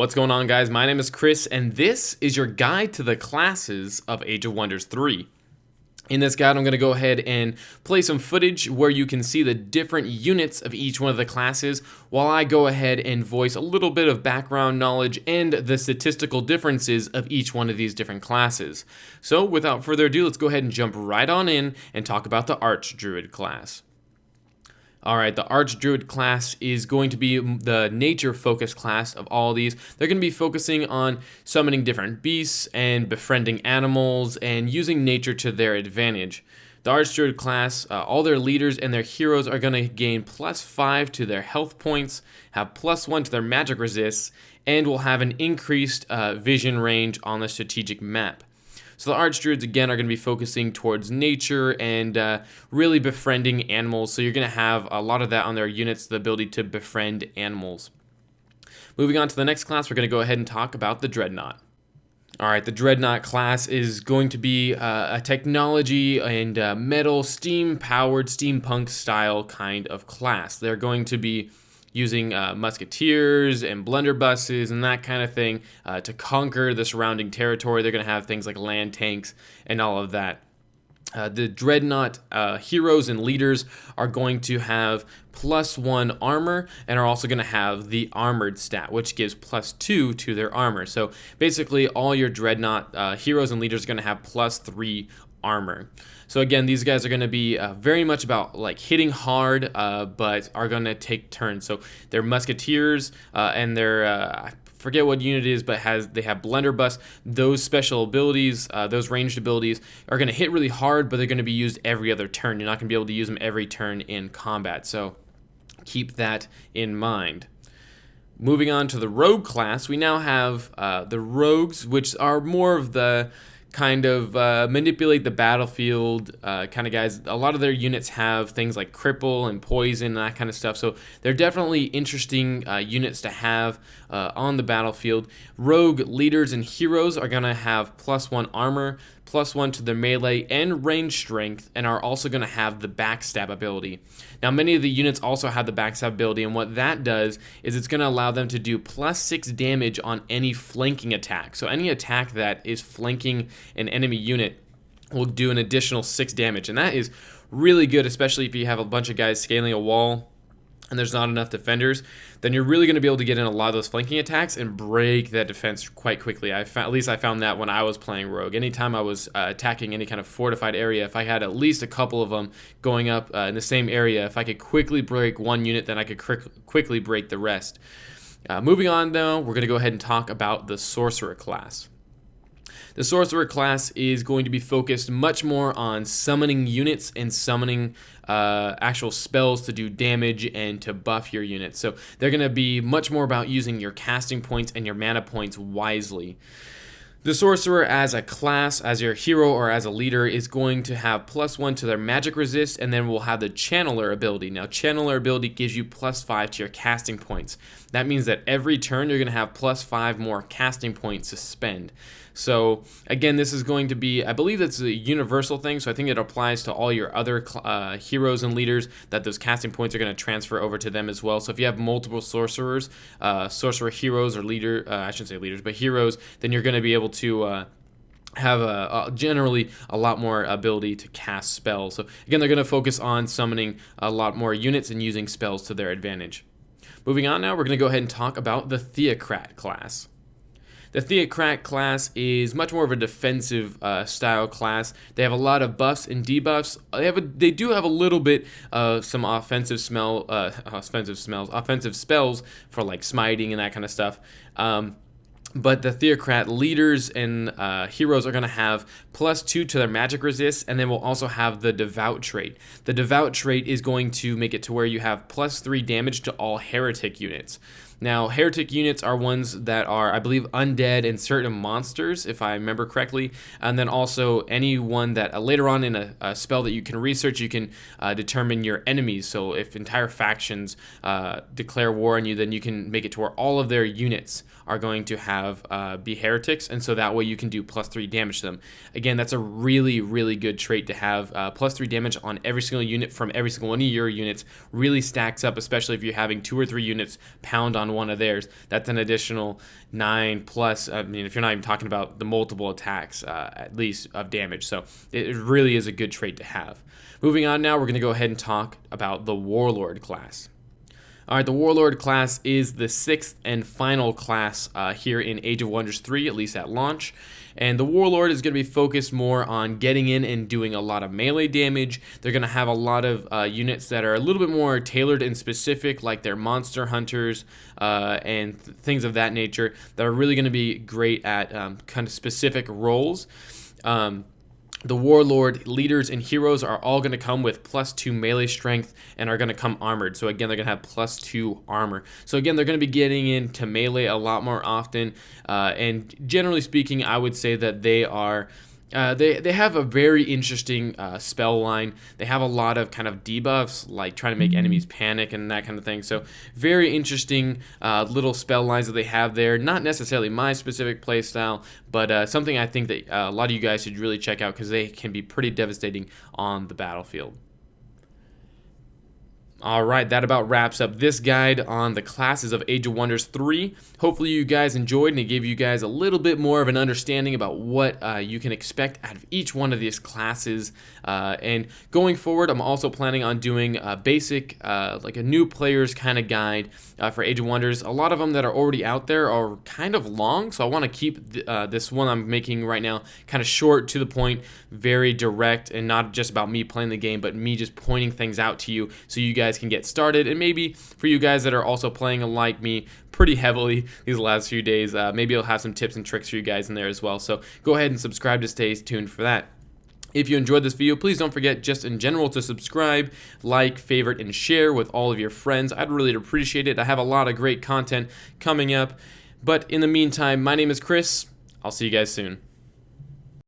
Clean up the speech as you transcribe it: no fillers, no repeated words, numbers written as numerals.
What's going on, guys? My name is Chris, and this is your guide to the classes of Age of Wonders 3. In this guide, I'm going to go ahead and play some footage where you can see the different units of each one of the classes, while I go ahead and voice a little bit of background knowledge and the statistical differences of each one of these different classes. So without further ado, let's go ahead and jump right on in and talk about the Archdruid class. Alright, the Archdruid class is going to be the nature-focused class of all these. They're going to be focusing on summoning different beasts and befriending animals and using nature to their advantage. The Archdruid class, all their leaders and their heroes are going to gain +5 to their health points, have +1 to their magic resists, and will have an increased vision range on the strategic map. So the Archdruids, again, are going to be focusing towards nature and really befriending animals. So you're going to have a lot of that on their units, the ability to befriend animals. Moving on to the next class, we're going to go ahead and talk about the Dreadnought. Alright, the Dreadnought class is going to be a technology and metal, steam-powered, steampunk-style kind of class. They're going to be using musketeers and blunderbusses and that kind of thing to conquer the surrounding territory. They're going to have things like land tanks and all of that. The Dreadnought heroes and leaders are going to have +1 armor and are also going to have the armored stat, which gives +2 to their armor. So basically all your Dreadnought heroes and leaders are going to have +3 armor. So again, these guys are going to be very much about like hitting hard, but are going to take turns. So they're musketeers and they're I forget what unit it is, but they have blunderbuss. Those special abilities, those ranged abilities, are going to hit really hard, but they're going to be used every other turn. You're not going to be able to use them every turn in combat. So keep that in mind. Moving on to the rogue class, we now have the rogues, which are more of the kind of manipulate the battlefield kind of guys. A lot of their units have things like cripple and poison and that kind of stuff, so they're definitely interesting units to have on the battlefield. Rogue leaders and heroes are going to have +1 armor, +1 to their melee and range strength, and are also going to have the backstab ability. Now, many of the units also have the backstab ability, and what that does is it's going to allow them to do +6 damage on any flanking attack. So any attack that is flanking an enemy unit will do an additional 6 damage, and that is really good, especially if you have a bunch of guys scaling a wall and there's not enough defenders. Then you're really going to be able to get in a lot of those flanking attacks and break that defense quite quickly. At least I found that when I was playing Rogue. Anytime I was attacking any kind of fortified area, if I had at least a couple of them going up in the same area, if I could quickly break one unit, then I could quickly break the rest. Moving on, though, we're going to go ahead and talk about the Sorcerer class. The Sorcerer class is going to be focused much more on summoning units and summoning actual spells to do damage and to buff your units. So they're going to be much more about using your casting points and your mana points wisely. The Sorcerer as a class, as your hero or as a leader, is going to have +1 to their magic resist, and then will have the Channeler ability. Now, Channeler ability gives you +5 to your casting points. That means that every turn you're going to have +5 more casting points to spend. So again, this is going to be, I believe that's a universal thing, so I think it applies to all your other heroes and leaders, that those casting points are going to transfer over to them as well. So if you have multiple sorcerers, sorcerer heroes or I shouldn't say leaders, but heroes, then you're going to be able to have generally a lot more ability to cast spells. So again, they're going to focus on summoning a lot more units and using spells to their advantage. Moving on now, we're going to go ahead and talk about the Theocrat class. The Theocrat class is much more of a defensive style class. They have a lot of buffs and debuffs. They do have a little bit of some offensive spells for like smiting and that kind of stuff. But the Theocrat leaders and heroes are going to have +2 to their magic resist, and then we'll also have the Devout trait. The Devout trait is going to make it to where you have +3 damage to all heretic units. Now, heretic units are ones that are, I believe, undead and certain monsters, if I remember correctly, and then also anyone that later on in a spell that you can research, you can determine your enemies. So if entire factions declare war on you, then you can make it to where all of their units are going to have be heretics, and so that way you can do +3 damage to them. Again, that's a really, really good trait to have. +3 damage on every single unit from every single one of your units really stacks up, especially if you're having 2 or 3 units pound on on one of theirs, that's an additional 9 plus. I mean, if you're not even talking about the multiple attacks, at least of damage. So it really is a good trait to have. Moving on now, we're going to go ahead and talk about the Warlord class. All right, the Warlord class is the 6th and final class here in Age of Wonders 3, at least at launch. And the Warlord is going to be focused more on getting in and doing a lot of melee damage. They're going to have a lot of units that are a little bit more tailored and specific, like their monster hunters and things of that nature, that are really going to be great at kind of specific roles. The Warlord leaders and heroes are all going to come with +2 melee strength and are going to come armored. So again, they're going to have +2 armor. So again, they're going to be getting into melee a lot more often. And generally speaking, I would say that they are... They have a very interesting spell line. They have a lot of kind of debuffs, like trying to make enemies panic and that kind of thing. So very interesting little spell lines that they have there. Not necessarily my specific playstyle, but something I think that a lot of you guys should really check out because they can be pretty devastating on the battlefield. Alright, that about wraps up this guide on the classes of Age of Wonders 3. Hopefully you guys enjoyed and it gave you guys a little bit more of an understanding about what you can expect out of each one of these classes. And going forward, I'm also planning on doing a basic, like a new player's kind of guide for Age of Wonders. A lot of them that are already out there are kind of long, so I want to keep this one I'm making right now kind of short, to the point, very direct, and not just about me playing the game, but me just pointing things out to you so you guys can get started. And maybe for you guys that are also playing like me pretty heavily these last few days, maybe I'll have some tips and tricks for you guys in there as well. So go ahead and subscribe to stay tuned for that. If you enjoyed this video, please don't forget just in general to subscribe, like, favorite, and share with all of your friends. I'd really appreciate it. I have a lot of great content coming up. But in the meantime, my name is Chris. I'll see you guys soon.